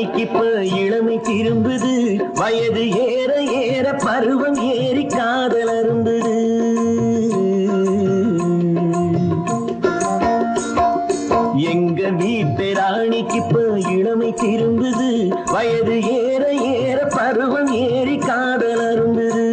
ராணிக்கு இப்ப இளமை திரும்புது, வயது ஏற ஏற பருவம் ஏறி காதல் அரும்புது. எங்க வீட்டு ராணிக்கு இப்ப இளமை திரும்புது, வயது ஏற ஏற பருவம் ஏறி காதல் அரும்புது.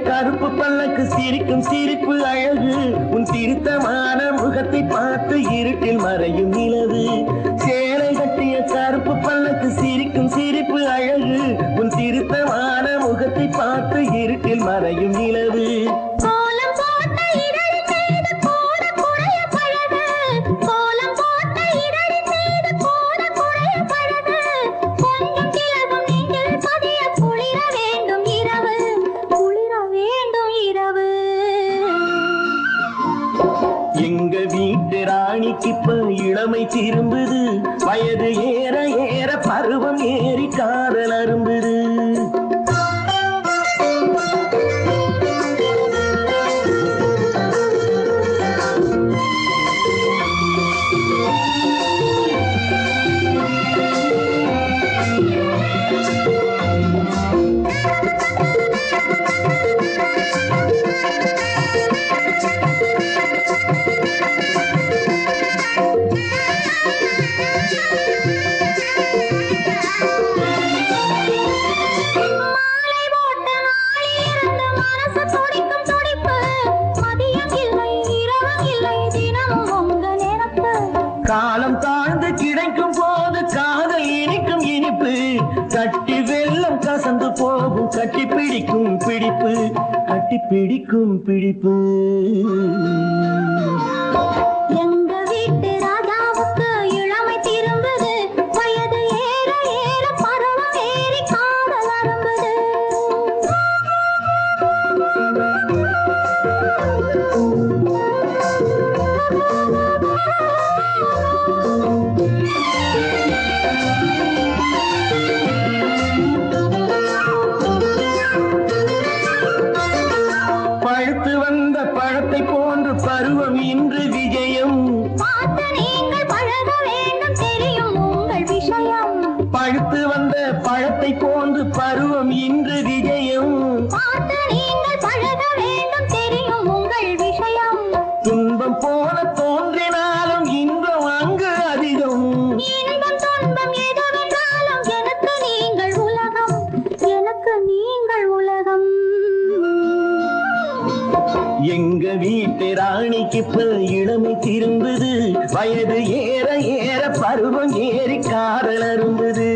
கருப்பு பல்லக்கு சிரிக்கும் சிரிப்பு அழகு, உன் திருத்தமான முகத்தை பார்த்து இருட்டில் மறையும் நிலவு. சேலை கட்டிய கருப்பு பல்லக்கு சிரிக்கும் சிரிப்பு அழகு, உன் திருத்தமான முகத்தை பார்த்து இருட்டில் மறையும் நிலவு. எங்க வீட்டு ராணிக்கு இப்ப இளமை திரும்புது, வயது ஏற ஏற பருவம் ஏறி காதல் அரும்புது. காலம் தாழ்ந்து கிடைக்கும் போது காதல் இனிக்கும் இனிப்பு, கட்டி வெள்ளம் கசந்து போகும் கட்டி பிடிக்கும் பிடிப்பு, கட்டி பிடிக்கும் பிடிப்பு. எங்க வீட்டு ராஜாவுக்கு இளமை திரும்புது, வயது ஏற ஏற பருவம் ஏறி காதல் அரும்புது. பழுத்து வந்த பழத்தை போன்று பருவம் இன்று விஜயம், பார்த்து நீங்கள் பழக வேண்டும் தெரியும் உங்கள் விஷயம். பழுத்து வந்த பழத்தை போன்று பருவம் இன்று விஜயம், பார்த்து நீங்கள் பழக வேண்டும் தெரியும் உங்கள் விஷயம். துன்பம் போல தோன்றினாலும் இன்பம் அங்கு அதிகம், இன்பம் துன்பம் எதுவென்றாலும் எனக்கு நீங்கள் உலகம், எனக்கு நீங்கள் உலகம். எங்க வீட்டு ராணிக்கு இப்ப இளமை திரும்புது, வயது ஏற ஏற பருவம் ஏறி காதல் அரும்புது.